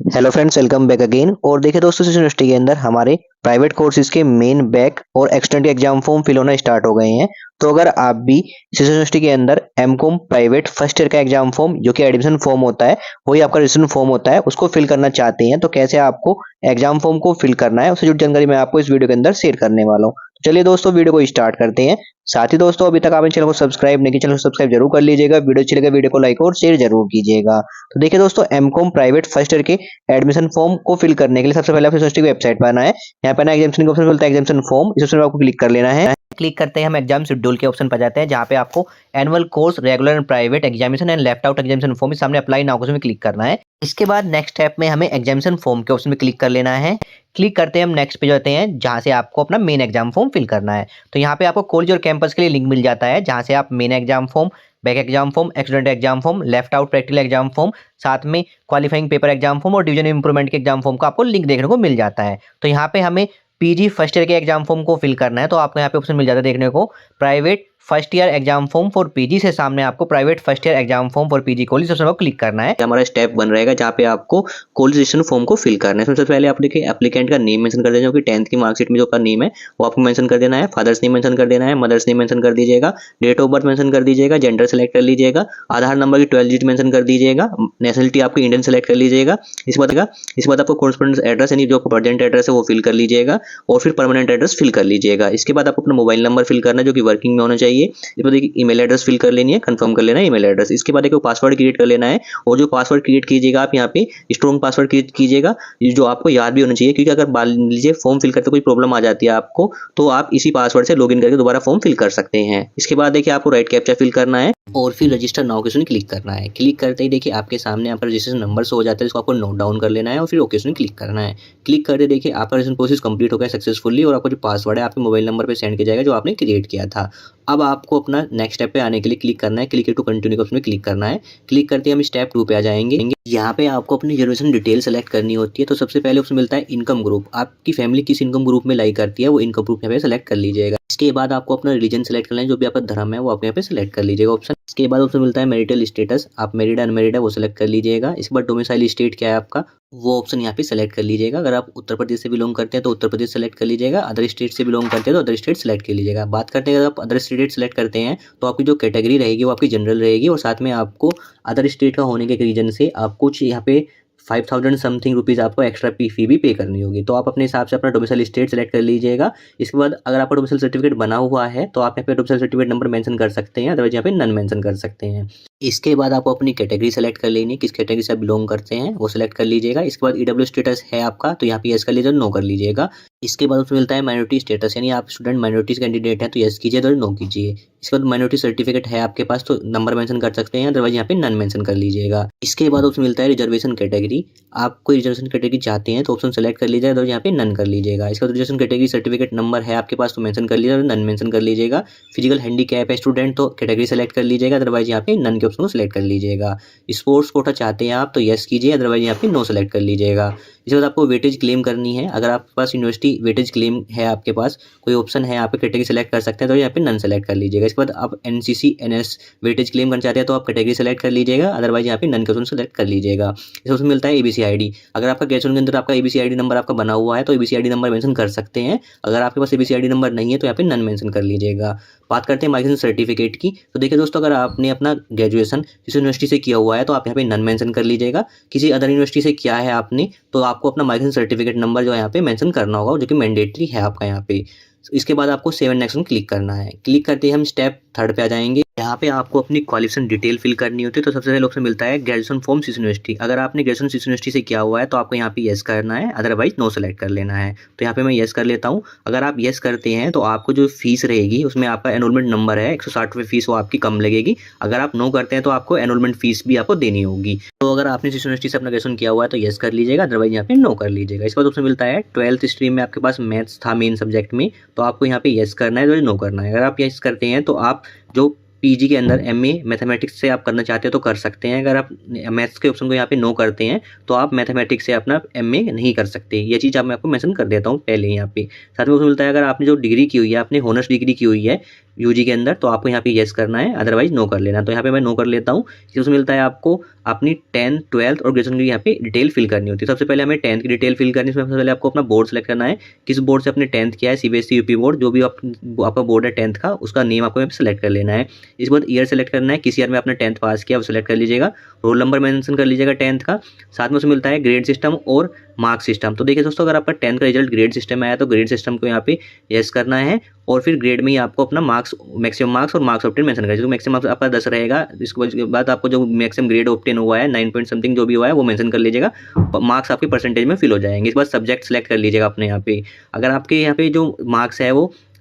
Hello friends, welcome back again. और देखिए दोस्तों, इस यूनिवर्सिटी के अंदर हमारे प्राइवेट कोर्सेज के मेन बैक और एक्सटेंड एग्जाम फॉर्म फिल होना स्टार्ट हो गए हैं। तो अगर आप भी इस यूनिवर्सिटी के अंदर एमकॉम प्राइवेट फर्स्ट ईयर का एग्जाम फॉर्म जो कि एडमिशन फॉर्म होता है, वही आपका रजिस्ट्रेशन फॉर्म होता है, उसको फिल करना चाहते हैं, तो कैसे आपको एग्जाम फॉर्म को फिल करना है उससे जुड़ी जानकारी मैं आपको इस वीडियो के अंदर शेयर करने वाला हूँ। तो चलिए दोस्तों, वीडियो को स्टार्ट करते हैं। साथ ही दोस्तों, अभी तक आपने चैनल को सब्सक्राइब नहीं किया, चैनल को सब्सक्राइब जरूर कर लीजिएगा। वीडियो अच्छी लगे वीडियो को लाइक और शेयर जरूर कीजिएगा। तो देखिए दोस्तों, एमकॉम प्राइवेट फर्स्ट ईयर के एडमिशन फॉर्म को फिल करने के लिए सबसे पहले आपको यूनिवर्सिटी की वेबसाइट पर आना है। यहाँ पे ना एग्जामिनेशन का ऑप्शन मिलता है, एग्जामिनेशन फॉर्म, इस ऑप्शन पर आपको क्लिक कर लेना है। क्लिक करते हैं हम एग्जाम शेड्यूल के ऑप्शन पर जाते हैं, जहाँ पे आपको annual course regular and private examination and left out examination form के सामने अप्लाई नाउ में क्लिक करना है। इसके बाद नेक्स्ट स्टेप में हमें एग्जामिनेशन फॉर्म के ऑप्शन में क्लिक कर लेना है। क्लिक करते हैं हम नेक्स्ट पे जाते हैं, जहाँ से आपको अपना मेन एग्जाम फॉर्म फिल करना है। तो यहाँ पे आपको कॉलेज और कैंपस के लिए लिंक मिल जाता है, जहाँ से आप main exam form, back exam form, accident exam form, left out practical exam form, साथ में क्वालिफाइंग पेपर एग्जाम फॉर्म और डिवीजन इंप्रूवमेंट के एग्जाम फॉर्म का आपको लिंक देखने को मिल जाता है। तो यहाँ पे हमें पीजी फर्स्ट ईयर के एग्जाम फॉर्म को फिल करना है, तो आपको यहाँ पे ऑप्शन मिल जाता है देखने को, private first year exam form for PG से सामने आपको private first year exam form for PG college option पर क्लिक करना है। हमारा स्टेप बन रहेगा जहाँ पे आपको कॉलेज रजिस्ट्रेशन फॉर्म को फिल करना है। सबसे पहले आप देखिए एप्लीकेंट का नेम मेंशन कर देना, जो कि 10th की मार्कशीट में जो का नेम है वो आपको मेंशन कर देना है। फादर्स नेम मेंशन कर देना है, मदर्स नेम मेंशन कर दीजिएगा, डेट ऑफ बर्थ मेंशन कर दीजिएगा, जेंडर सेलेक्ट कर लीजिएगा, आधार नंबर की 12 डिजिट मेंशन कर दीजिएगा, नेशनलिटी आपकी इंडियन सेलेक्ट कर लीजिएगा। इसके बाद आपको कॉरेस्पोंडेंस एड्रेस यानी जो प्रेजेंट एड्रेस है वो फिल कर लीजिएगा और फिर परमानेंट एड्रेस फिल कर लीजिएगा। इसके बाद आपको अपना मोबाइल नंबर फिल करना है जो कि वर्किंग में होना चाहिए। इसके बाद देखिए ईमेल एड्रेस फिल कर लेनी है, कंफर्म कर लेना है ईमेल एड्रेस। इसके बाद एक पासवर्ड क्रिएट कर लेना है, और जो पासवर्ड क्रिएट कीजिएगा आप यहाँ पे स्ट्रॉन्ग पासवर्ड क्रिएट कीजिएगा, जो आपको याद भी होना चाहिए, क्योंकि अगर मान लीजिए फॉर्म फिल करते कोई प्रॉब्लम आ जाती है आपको, तो आप इसी पासवर्ड से लॉगिन करके दोबारा फॉर्म फिल कर सकते हैं। इसके बाद देखिए आपको राइट कैप्चा फिल करना है और फिर रजिस्टर नाउ के ऑप्शन क्लिक करना है। क्लिक करते ही देखिए आपके सामने यहाँ पर रजिस्ट्रेशन नंबर शो हो जाता है, इसको आपको नोट डाउन कर लेना है और फिर ओके ऑप्शन क्लिक करना है। क्लिक करते देखिए आपका रजिस्ट्रेशन प्रोसेस कंप्लीट हो गया सक्सेसफुली, और आपका जो पासवर्ड है आपके मोबाइल नंबर पे सेंड किया जाएगा जो आपने क्रिएट किया था। अब आपको अपना नेक्स्ट स्टेप पे आने के लिए क्लिक करना है, क्लिक टू कंटिन्यू ऑप्शन में क्लिक करना है। क्लिक करते हम स्टेप 2 पे आ जाएंगे। यहाँ पे आपको अपनी जनरेशन डिटेल सेलेक्ट करनी होती है। तो सबसे पहले ऑप्शन मिलता है इनकम ग्रुप, आपकी फैमिली किस इनकम ग्रुप में लाई करती है वो इनकम ग्रुप यहाँ पे सेलेक्ट कर लीजिएगा। इसके बाद आपको अपना रिलीजन सेलेक्ट करना है, जो भी आपका धर्म है वो आप यहाँ पे सेलेक्ट कर लीजिएगा ऑप्शन। इसके बाद ऑप्शन मिलता है मैरिटल स्टेटस, आप मैरिड अनमैरिड है वो सेलेक्ट कर लीजिएगा। इसके बाद डोमिसाइल स्टेट क्या है आपका, वो ऑप्शन यहाँ पे सेलेक्ट कर लीजिएगा। अगर आप उत्तर प्रदेश से बिलोंग करते हैं तो उत्तर प्रदेश सेलेक्ट कर लीजिएगा, अदर स्टेट से बिलोंग करते हैं तो अदर स्टेट सेलेक्ट कर लीजिएगा। बात करते हैं अगर आप अदर स्टेट सेलेक्ट करते हैं तो आपकी जो कैटेगरी रहेगी वो आपकी जनरल रहेगी, और साथ में आपको अदर स्टेट का होने के रीजन से आप कुछ यहाँ पे 5000 समथिंग रुपीज़ आपको एक्स्ट्रा फी भी पे करनी होगी। तो आप अपने हिसाब से अपना डोमिसाइल स्टेट सेलेक्ट कर लीजिएगा। इसके बाद अगर आपका डोमिसाइल सर्टिफिकेट बना हुआ है तो आप यहाँ पे डोमिसाइल सर्टिफिकेट नंबर मेंशन कर सकते हैं, अदरवाइज यहाँ पे नन मेंशन कर सकते हैं। इसके बाद आपको अपनी कैटेगरी सेलेक्ट कर लेनी है, किस कैटेगरी से आप बिलोंग करते हैं वो सेलेक्ट कर लीजिएगा। इसके बाद ईडब्ल्यू स्टेटस है आपका तो यहाँ पे यस कर लीजिए, नो कर लीजिएगा। इसके बाद उसमें मिलता है माइनॉरिटी स्टेटस, यानी आप स्टूडेंट माइनॉरिटीज कैंडिडेट हैं तो यस कीजिए, तो नो कीजिए। इसके बाद माइनॉरिटी सर्टिफिकेट है आपके पास तो नंबर मेंशन कर सकते हैं, अदरवाइज यहाँ पे नन मेंशन कर लीजिएगा। इसके बाद उसमें मिलता है रिजर्वेशन कैटेगरी, आप कोई रिजर्वेशन कैटेगरी चाहते हैं तो ऑप्शन सेलेक्ट कर लीजिएगा, तो यहाँ पे नन कर लीजिएगा। इसके बाद रिजर्वेशन कैटेगरी सर्टिफिकेट नंबर है आपके पास तो मेंशन कर लीजिएगा, नन मेंशन कर लीजिएगा। फिजिकल हैंडीकैप है स्टूडेंट तो कैटेगरी सेलेक्ट कर लीजिएगा, अदरवाइज यहाँ पे नन के ऑप्शन को सेलेक्ट कर लीजिएगा। स्पोर्ट्स कोटा चाहते हैं आप तो यस कीजिए, अदरवाइज यहाँ पे नो सेलेक्ट कर लीजिएगा। इसके बाद आपको वेटेज क्लेम करनी है, अगर आपके पास यूनिवर्सिटी वेटेज क्लेम है, आपके पास कोई ऑप्शन है यहाँ पे कैटेगरी सेलेक्ट कर सकते हैं तो यहाँ पे नन सेलेक्ट कर लीजिएगा। इसके बाद आप एनसीसी एनएस वेटेज क्लेम करना चाहते हैं तो आप कैटेगरी सेलेक्ट कर लीजिएगा, अदरवाइज यहाँ पे नन का ऑप्शन सेलेक्ट कर लीजिएगा। इसमें ऑप्शन मिलता है एबीसी आईडी, अगर आपका ग्रेजुएशन के अंदर आपका एबीसी आईडी नंबर आपका बना हुआ है तो एबीसी आईडी नंबर मेंशन कर सकते हैं। अगर आपके पास एबीसी आईडी नंबर नहीं है तो यहाँ पे नन मेंशन कर लीजिएगा। बात करते हैं माइग्रेशन सर्टिफिकेट की, तो देखिए दोस्तों, अगर आपने अपना ग्रेजुएशन किसी यूनिवर्सिटी से किया हुआ है तो आप यहाँ पे नन मेंशन कर लीजिएगा। किसी अदर यूनिवर्सिटी से किया है आपने तो आपको अपना माइग्रेशन सर्टिफिकेट नंबर जो है यहाँ पे मेंशन करना होगा, जो कि मैंडेटरी है आपका यहाँ पे। इसके बाद आपको सेव नेक्स्ट क्लिक करना है। क्लिक करते ही हम स्टेप 3 पे आ जाएंगे। यहाँ पे आपको अपनी क्वालिफिकेशन डिटेल फिल करनी होती है। तो सबसे पहले ऑप्शन मिलता है ग्रेजुएशन फ्रॉम सिस यूनिवर्सिटी, अगर आपने ग्रेजुएशन सिस यूनिवर्सिटी से किया हुआ है तो आपको यहाँ पे यस करना है, अदरवाइज नो सेलेक्ट कर लेना है। तो यहाँ पे मैं यस कर लेता हूँ। अगर आप यस करते हैं तो आपको जो फीस रहेगी उसमें आपका एनरोलमेंट नंबर है 160 रुपये फीस, वो आपकी कम लगेगी। अगर आप नो करते हैं तो आपको एनरोलमेंट फीस भी आपको देनी होगी। तो अगर आपने सिस यूनिवर्सिटी से अपना ग्रेजुएशन किया हुआ है तो यस कर लीजिएगा, अदरवाइज यहाँ पे नो कर लीजिएगा। इसके बाद ऑप्शन मिलता है 12th स्ट्रीम में आपके पास मैथ्स था मेन सब्जेक्ट में, तो आपको यहाँ पे यस करना है, नो करना है। अगर आप यस करते हैं तो आप जो पीजी के अंदर एमए मैथमेटिक्स से आप करना चाहते हैं तो कर सकते हैं। अगर आप मैथ्स के ऑप्शन को यहाँ पे नो करते हैं तो आप मैथमेटिक्स से अपना एमए नहीं कर सकते। ये चीज़ मैं आपको मेंशन कर देता हूँ पहले यहाँ पे। साथ में उसमें मिलता है अगर आपने जो डिग्री की हुई है, आपने ऑनर्स डिग्री की हुई है यूजी के अंदर, तो आपको यहाँ पे येस करना है, अदरवाइज नो कर लेना। तो यहाँ पे मैं नो कर लेता हूँ। इसमें मिलता है आपको अपनी 10th 12th और ग्रेजुएशन की यहाँ पे डिटेल फिल करनी होती है। सबसे पहले हमें 10th की डिटेल फिल करनी है। इसमें सबसे पहले आपको अपना बोर्ड सेलेक्ट करना है, किस बोर्ड से अपने 10th किया है, सीबीएसई यूपी बोर्ड, जो भी आपका बोर्ड है 10th का, उसका नेम आपको यहाँ पे सेलेक्ट कर लेना है। इसके बाद ईयर सेलेक्ट करना है, किस ईयर में आपने 10th पास किया वो सेलेक्ट कर लीजिएगा। रोल नंबर मेंशन कर लीजिएगा 10th का। साथ में उसमें मिलता है ग्रेड सिस्टम और मार्क्स सिस्टम। तो देखिए दोस्तों, अगर आपका 10th का रिजल्ट ग्रेड सिस्टम में आया तो ग्रेड सिस्टम को यहाँ पे यस करना है, और फिर ग्रेड में ही आपको अपना मार्क्स, मैक्सिमम मार्क्स और मार्क्स ऑब्टेन मेंशन करें। जो मैक्सिमम मार्क्स आपका 10 रहेगा, इसके बाद आपको जो मैक्सिमम ग्रेड ऑब्टेन हुआ है 9 पॉइंट समथिंग जो भी हुआ है वो मेंशन कर लीजिएगा। मार्क्स आपके परसेंटेज में फिल हो जाएंगे। इसके बाद सब्जेक्ट सेलेक्ट कर लीजिएगा अपने यहाँ पे। अगर आपके यहाँ पे जो मार्क्स है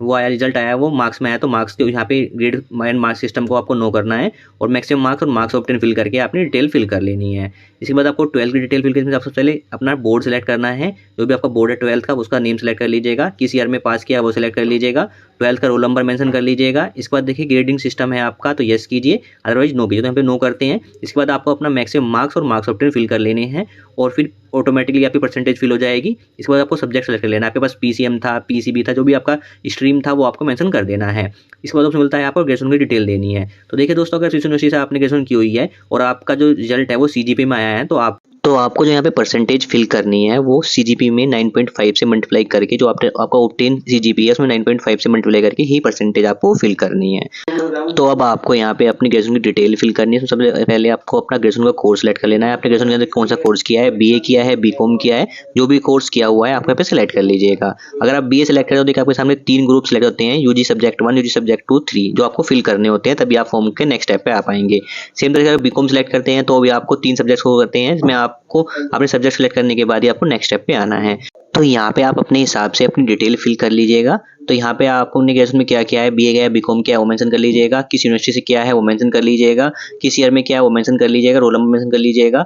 वो आया, रिजल्ट आया वो मार्क्स में आया, तो मार्क्स जो यहाँ पे ग्रेड एंड मार्क्स सिस्टम को आपको नो करना है, और मैक्सिमम मार्क्स और मार्क्स ऑब्टेन फिल करके अपनी डिटेल फिल कर लेनी है। इसके बाद आपको 12th की डिटेल फिल करने से सबसे पहले अपना बोर्ड सेलेक्ट करना है, जो भी आपका बोर्ड है 12th का उसका नेम सेलेक्ट कर लीजिएगा, किस ईयर में पास किया वो सेलेक्ट कर लीजिएगा, 12th का रोल नंबर मेंशन कर लीजिएगा। इसके बाद देखिए ग्रेडिंग सिस्टम है आपका, तो यस कीजिए, अदरवाइज नो कीजिए। तो यहाँ पे नो करते हैं। इसके बाद आपको अपना मैक्सिमम मार्क्स और मार्क्स ऑब्टेन फिल कर लेने हैं, और फिर ऑटोमेटिकली आपकी परसेंटेज फिल हो जाएगी। इसके बाद आपको सब्जेक्ट सेलेक्ट कर लेना है, आपके पास पीसीएम था, पीसीबी था, जो भी आपका स्ट्रीम था वो आपको मेंशन कर देना है। इसके बाद आपको मिलता है आपको ग्रेजुएशन की डिटेल देनी है। तो देखिए दोस्तों, अगर यूनिवर्सिटी से आपने ग्रेजुएशन की हुई है और आपका जो रिजल्ट है वो सीजीपी में आया है, तो आपको जो यहाँ पे परसेंटेज फिल करनी है वो सीजीपी में 9.5 से मल्टीप्लाई करके, जो आपका ऑब्टेन सीजीपी है उसमें 9.5 से मल्टीप्लाई करके ही परसेंटेज आपको फिल करनी है। तो अब आपको यहाँ पे अपनी ग्रेजुएशन की डिटेल फिल करनी है। तो सबसे पहले आपको अपना ग्रेजुएशन का कोर्स सेलेक्ट कर लेना है। आपने ग्रेजुएशन के अंदर कौन सा कोर्स किया है, बीए किया है, बीकॉम किया है, जो भी कोर्स किया हुआ है आपको यहाँ पे सेलेक्ट कर लीजिएगा। अगर आप बीए सेलेक्ट करें तो देखिए आपके सामने 3 ग्रुप सेलेक्ट होते हैं, यूजी सब्जेक्ट 1, यूजी सब्जेक्ट 2, 3, जो आपको फिल करने होते हैं, तभी आप फॉर्म के नेक्स्ट स्टेप पे आ पाएंगे। सेम तरीके से बीकॉम सेलेक्ट करते हैं तो अभी आपको 3 सब्जेक्ट्स को करते हैं, जिसमें आपको अपने सब्जेक्ट सेलेक्ट करने के बाद ही आपको नेक्स्ट स्टेप पे आना है। तो यहाँ पे आप अपने हिसाब से अपनी डिटेल फिल कर लीजिएगा। तो यहाँ पे आपने ग्रेजुएशन में क्या किया है, बीए किया है, बीकॉम किया है वो मेंशन कर लीजिएगा, किस यूनिवर्सिटी से किया है वो मेंशन कर लीजिएगा, किस ईयर में किया है वो मेंशन कर लीजिएगा, रोल नंबर मेंशन कर लीजिएगा।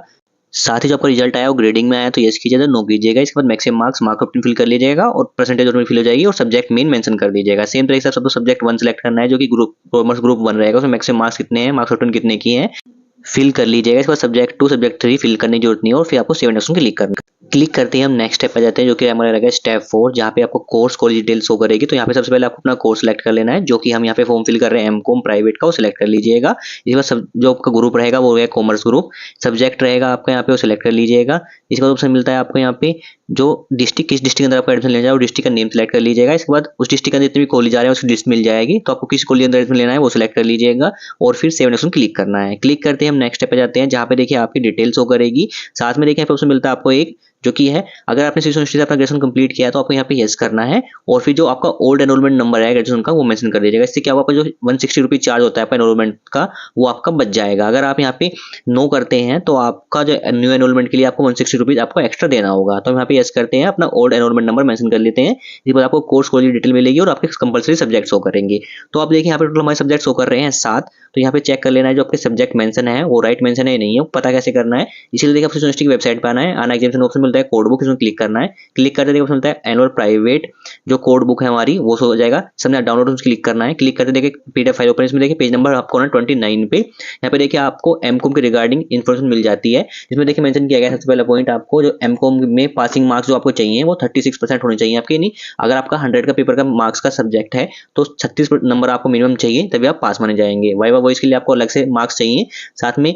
साथ ही जो आपका रिजल्ट आया वो ग्रेडिंग में आया तो यस कीजिएगा, नो कीजिएगा। इसके बाद मैक्सिमम मार्क्स ऑब्टेन फिल कर लीजिएगा, और परसेंटेज ऑब्टेन फिल हो जाएगी, और सब्जेक्ट मेन मेंशन कर दीजिएगा। सेम तरीके से सबको सब्जेक्ट 1 सेलेक्ट करना है, जो कि ग्रुप कॉमर्स ग्रुप 1 रहेगा, उसमें मैक्सिमम मार्क्स कितने हैं, मार्क्स ऑब्टेन कितने किए हैं फिल कर लीजिएगा। इसके बाद सब्जेक्ट 2 सब्जेक्ट 3 फिल करने की जरूरत नहीं है, और फिर आपको सेव ऑप्शन क्लिक करते ही हम नेक्स्ट स्टेप पे जाते हैं, जो कि हमारा रहेगा स्टेप 4, जहाँ पे आपको कोर्स कॉलेज डिटेल शो करेगी। तो यहाँ पे सबसे पहले आपको अपना कोर्स सेलेक्ट कर लेना है, जो कि हम यहाँ पे फॉर्म फिल कर रहे हैं एमकॉम प्राइवेट का, वो सिलेक्ट कर लीजिएगा। इसके बाद सब जो आपका ग्रुप रहेगा वो रहेगा कॉमर्स ग्रुप, सब्जेक्ट रहेगा आपका यहाँ पे वो सिलेक्ट कर लीजिएगा। इसके बाद ऑप्शन मिलता है आपको यहाँ पे जो डिस्ट्रिक्ट, किस डिस्ट्रिक्ट के अंदर आपका एडमिशन लेना है वो डिस्ट्रिक्ट का नेम सेलेक्ट कर लीजिएगा। इसके बाद उस डिस्ट्रिक्ट के अंदर जितने भी कॉलेज आ रहे हैं उसकी लिस्ट मिल जाएगी, तो आपको किस कॉलेज के अंदर एडमिशन लेना है वो सिलेक्ट कर लीजिएगा, और फिर सेव ऑप्शन क्लिक करना है। क्लिक करते ही हम नेक्स्ट स्टेप पे जाते हैं, जहाँ पे देखिए आपकी डिटेल्स शो करेगी। साथ में देखिए ऑप्शन मिलता है आपको एक, जो कि है अगर आपने यूनिवर्सिटी से अपना ग्रेजुएशन कंप्लीट किया है तो आपको यहाँ पे यस करना है, और फिर जो आपका ओल्ड एनरोलमेंट नंबर है ग्रेजुएशन का वो मेंशन कर दीजिएगा। इससे क्या होगा, आपका जो 160 रुपीज चार्ज होता है आपका एनरोलमेंट का वो आपका बच जाएगा। अगर आप यहाँ पे नो करते हैं तो आपका जो न्यू एनरोलमेंट के लिए आपको 160 रुपीज आपको एक्स्ट्रा देना होगा। तो हम यहाँ पे यस करते हैं, अपना ओल्ड एनरोलमेंट नंबर मेंशन कर लेते हैं। इसके बाद आपको कोर्स कॉलेज डिटेल मिलेगी और आपके कंपलसरी सब्जेक्ट शो करेंगे। तो आप देखिए यहाँ पे टोटल हमारे सब्जेक्ट शो कर रहे हैं 7। तो यहाँ पे चेक कर लेना है जो आपके सब्जेक्ट मेंशन है वो राइट मेंशन है या नहीं है, पता कैसे करना है। इसीलिए देखिए आपको यूनिवर्सिटी की वेबसाइट पे आना है, आना एग्जामिनेशन ऑप्शन मिलता है कोड बुक, इसमें क्लिक करना है। क्लिक करते देखिए ऑप्शन मिलता है एनुअल प्राइवेट, जो कोड बुक है हमारी वो हो जाएगा। सबने डाउनलोड क्लिक करना है। क्लिक करते देखिए पीडीएफ फाइल ओपन, इसमें देखिए पेज नंबर आपको ना 29 पे, यहाँ पे देखिए आपको एमकॉम के रिगार्डिंग इन्फॉर्मेशन मिल जाती है। इसमें देखिए मेंशन किया गया सबसे पहला पॉइंट, आपको जो एमकॉम में पासिंग मार्क्स जो आपको चाहिए वो 36% होने चाहिए आपके। नहीं, अगर आपका 100 का पेपर का मार्क्स का सब्जेक्ट है तो 36 नंबर आपको मिनिमम चाहिए, तभी आप पास माने जाएंगे। वाइवा वॉइस के लिए आपको अलग से मार्क्स चाहिए। साथ में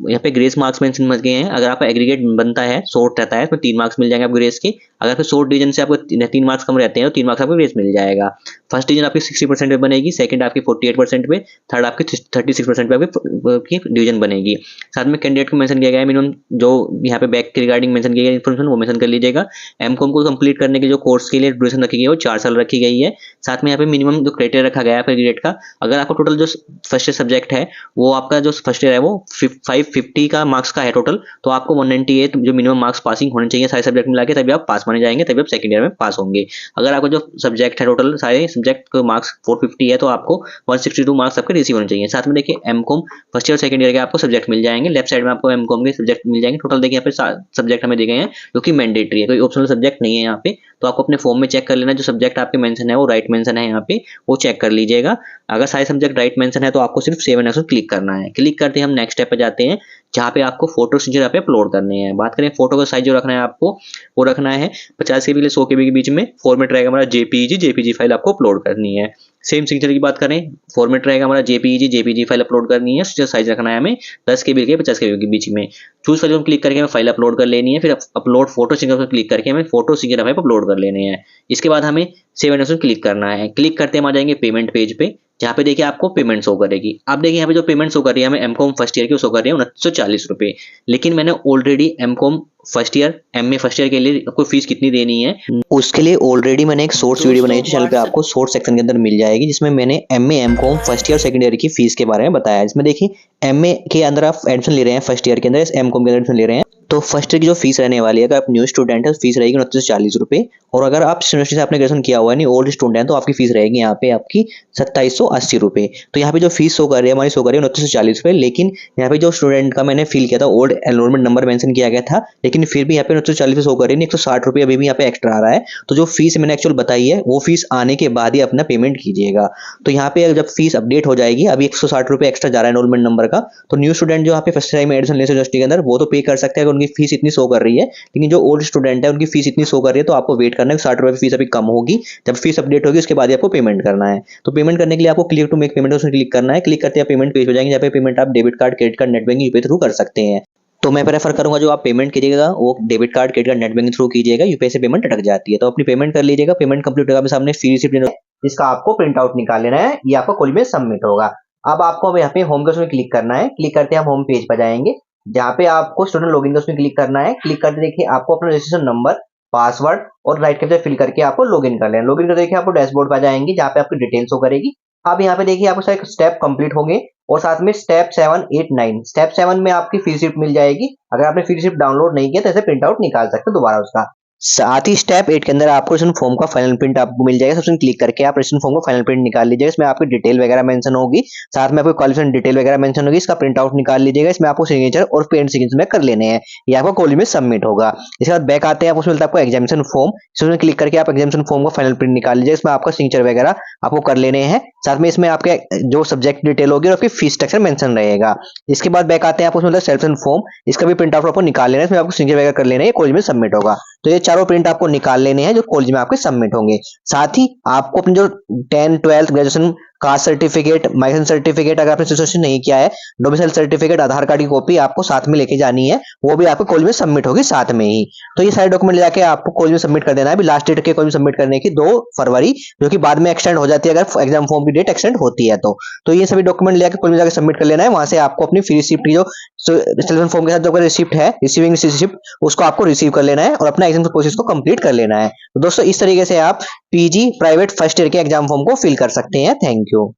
यहाँ पे ग्रेस मार्क्स मेंशन मत गए हैं। अगर आपका एग्रीगेट बनता है, शॉर्ट रहता है, तो 3 मार्क्स मिल जाएंगे आपको ग्रेस के। अगर फिर शॉर्ट डिवीजन से आपको 3 मार्क्स कम रहते हैं तो 3 मार्क्स आपको ग्रेस मिल जाएगा। फर्स्ट डिवीजन आपकी 60% पे बनेगी, सेकंड आपकी 48% पे, थर्ड आपकी 36% पे आपकी डिवीजन बनेगी। साथ में कैंडिडेट को मेंशन किया गया है मिनिमम, जो यहाँ पे बैक के रिगार्डिंग मेंशन किया गया इन्फॉर्मेशन वो मेंशन कर लीजिएगा। एमकॉम को कंप्लीट करने के जो कोर्स के लिए ड्यूरेशन रखी गई है वो 4 साल रखी गई है। साथ में यहाँ पे मिनिमम जो क्राइटेरिया रखा गया है एग्रीगेट का, अगर आपको टोटल जो फर्स्ट ईयर सब्जेक्ट है वो आपका जो फर्स्ट ईयर है वो 550 का मार्क्स का है टोटल, तो आपको 198 जो मिनिमम मार्क्स पासिंग होने चाहिए सारे सब्जेक्ट मिला के, तभी आप पास माने जाएंगे, तभी आप सेकंड ईयर में पास होंगे। अगर आपको जो सब्जेक्ट है टोटल सारे सब्जेक्ट का मार्क्स 450 है तो आपको 162 मार्क्स आपके रिसीव होने चाहिए। साथ में देखिए MCom first year second year के आपको सब्जेक्ट मिल जाएंगे, लेफ्ट साइड में आपको एमकॉम के सब्जेक्ट मिल जाएंगे। टोटल देखिए यहाँ पे सब्जेक्ट हमें दिए गए हैं जो कि मैंडेटरी है, कोई ऑप्शनल सब्जेक्ट नहीं है यहाँ पे। तो आपको अपने फॉर्म में चेक कर लेना जो सब्जेक्ट आपके मेंशन है वो राइट मेंशन है, यहाँ पे वो चेक कर लीजिएगा। अगर सारे सब्जेक्ट राइट मेंशन है तो आपको सिर्फ सेव ऑप्शन क्लिक करना है। क्लिक करते ही हम नेक्स्ट स्टेप पे जाते हैं, जहाँ पे आपको फोटो सिग्नेचर यहाँ पे अपलोड करने हैं। बात करें फोटो का साइज जो रखना है आपको, वो रखना है 50 KB 100 KB के बीच में। फॉर्मेट रहेगा हमारा जेपीजी फाइल आपको अपलोड करनी है। सेम सिग्नेचर की बात करें, फॉर्मेट रहेगा हमारा जेपीजी फाइल अपलोड करनी है। सिग्नेचर साइज रखना है हमें 10 KB के 50 KB के बीच में। चूज फाइल पर क्लिक करके हमें फाइल अपलोड कर लेनी है। फिर अपलोड फोटो सिग्नेचर पर क्लिक करके हमें फोटो सिग्नेचर फाइल अपलोड कर लेने हैं। इसके बाद हमें सेव एंड क्लिक करना है। क्लिक करते हम आ जाएंगे पेमेंट पेज पे, जहाँ पे देखिए आपको पेमेंट शो करेगी। आप देखिए यहाँ पे जो पेमेंट शो कर रही है हमें एमकॉम फर्स्ट ईयर की शो कर रही है 2940 रुपए। लेकिन मैंने already MCom first year MA first year के लिए आपको फीस कितनी देनी है उसके लिए ऑलरेडी मैंने एक शॉर्ट्स वीडियो बनाई है चैनल पे, आपको शॉर्ट सेक्शन के अंदर मिल जाएगी, जिसमें मैंने MA MCom first year second year की फीस के बारे में बताया है। इसमें देखिए एमए के अंदर आप एडमिशन ले रहे हैं फर्स्ट ईयर के अंदर, एमकॉम के अंदर एडमिशन ले रहे हैं, तो फर्स्ट ईयर की जो फीस रहने वाली है, अगर आप न्यू स्टूडेंट है फीस रहेगी 2940 रुपए। और अगर आप यूनिवर्सिटी से आपने ग्रेजुएशन किया हुआ है नहीं ओल्ड स्टूडेंट है, तो आपकी फीस रहेगी यहाँ पे आपकी 2780 रुपए। तो यहाँ पे जो फीस शो कर रही है हमारी शो कर रही है 2940 रुपए। लेकिन यहाँ पे जो स्टूडेंट का मैंने फिल किया था ओल्ड एनरोलमेंट नंबर मेंशन किया गया था, लेकिन फिर भी यहाँ पे 2940 शो कर रही है, 160 रुपए अभी भी यहाँ पे एक्स्ट्रा आ रहा है। तो जो फीस मैंने एक्चुअल बताई है वो फीस आने के बाद ही अपना पेमेंट कीजिएगा। तो यहाँ पे जब फीस अपडेट हो जाएगी, अभी 160 रुपए एक्स्ट्रा जा रहा है एनरोलमेंट नंबर का, तो न्यू स्टूडेंट जो यहाँ पे फर्स्ट टाइम एडमिशन ले यूनिवर्सिटी के अंदर वो तो पे कर सकते हैं, उनकी फीस इतनी शो कर रही है। लेकिन जो ओल्ड स्टूडेंट है उनकी फीस इतनी शो कर रही है, तो आपको वेट करना है, 60 रुपए फीस अभी कम होगी, जब फीस अपडेट होगी उसके बाद ही आपको पेमेंट करना है। तो पेमेंट करने के लिए आपको क्लिक टू मेक पेमेंट उसमें क्लिक करना है। क्लिक करते हैं पेमेंट पेज हो जाएंगे, जहाँ पे पेमेंट आप debit card, credit card, net banking, UPI through कर सकते हैं। तो मैं प्रेफर करूंगा जो आप पेमेंट कीजिएगा वो debit card, credit card, net banking through कीजिएगा, यूपीआई से पेमेंट अटक जाती है। तो अपनी पेमेंट कर लीजिएगा। पेमेंट कंप्लीट होगा, सामने फी रिसीप्ट जिसका आपको प्रिंट आउट निकाल लेना है, ये आपको कॉलेज में सबमिट होगा। अब आपको अब यहाँ पे होम का उसमें क्लिक करना है। क्लिक करते हैं हम होम पेज पर जाएंगे, जहाँ पे आपको स्टूडेंट लॉगिन का उसमें क्लिक करना है। क्लिक करते देखिए आपको अपना रजिस्ट्रेशन नंबर, पासवर्ड और राइट कैप्चा फिल करके आपको लॉगिन कर लेना। लॉगिन कर देखिए आपको डैशबोर्ड पर जाएंगे, जहाँ पे आपकी डिटेल्स हो करेगी। अब यहाँ पे देखिए आपको सारे स्टेप कंप्लीट होंगे और साथ में स्टेप 7, 8, 9 स्टेप 7 में आपकी फी रिसिप्ट मिल जाएगी। अगर आपने फी रिसिप्ट डाउनलोड नहीं किया तो ऐसे प्रिंट आउट निकाल सकते हैं दोबारा उसका। साथ ही स्टेप 8 के अंदर आपको रजिस्ट्रेशन फॉर्म का फाइनल प्रिंट आपको मिल जाएगा। सबसे क्लिक करके आप रजिस्ट्रेशन फॉर्म का फाइनल प्रिंट निकाल लीजिएगा। इसमें आपकी डिटेल वगैरह मेंशन होगी, साथ में आपको क्वालिफिकेशन डिटेल वगैरह मेंशन होगी, इसका प्रिंट आउट निकाल लीजिएगा। इसमें आपको सिग्नेचर और पेरेंट सिग्नेचर में कर लेने हैं, ये आपको कॉलेज में सबमिट होगा। इसके बाद बैक आते हैं, उसमें मिलता है आपको एग्जामिनेशन फॉर्म। इसमें क्लिक करके आप एग्जामिनेशन फॉर्म का फाइनल प्रिंट निकाल लीजिएगा। इसमें आपका सिग्नेचर वगैरह आपको कर लेने हैं, साथ में इसमें आपके जो सब्जेक्ट डिटेल होगी और आपकी फीस स्ट्रक्चर मेंशन रहेगा। इसके बाद बैक आते हैं, आप उसमें सेलेक्शन फॉर्म, इसका भी प्रिंट आउट आपको निकाल लेना है। इसमें आपको सिग्नेचर वगैरह कर लेने हैं, कॉलेज में सबमिट होगा। तो ये चारों प्रिंट आपको निकाल लेने हैं जो कॉलेज में आपके सबमिट होंगे। साथ ही आपको अपने जो 10, 12 graduation caste certificate, migration certificate, अगर आपने सिचुएशन नहीं किया है, डोमिसाइल सर्टिफिकेट, आधार कार्ड की कॉपी आपको साथ में लेके जानी है, वो भी आपको कॉलेज में सबमिट होगी साथ में ही। तो ये सारे डॉक्यूमेंट ले जाके आपको कॉलेज में सबमिट कर देना है। अभी लास्ट डेट के कॉलेज में सबमिट करने की 2 फरवरी, जो कि बाद में एक्सटेंड हो जाती है अगर एग्जाम फॉर्म की डेट एक्सटेंड होती है तो ये सभी डॉक्यूमेंट ले जाके कॉलेज में जाकर सबमिट कर लेना है। वहां से आपको अपनी फी रिसिप्ट की जो सिलेक्शन फॉर्म के साथ जो रिसिप्ट है, रिसीविंग रिसिप्ट, उसको आपको रिसीव कर लेना है और अपना एग्जाम प्रोसेस को कंप्लीट कर लेना है। तो दोस्तों इस तरीके से आप पीजी प्राइवेट फर्स्ट ईयर के एग्जाम फॉर्म को फिल कर सकते हैं। Thank you.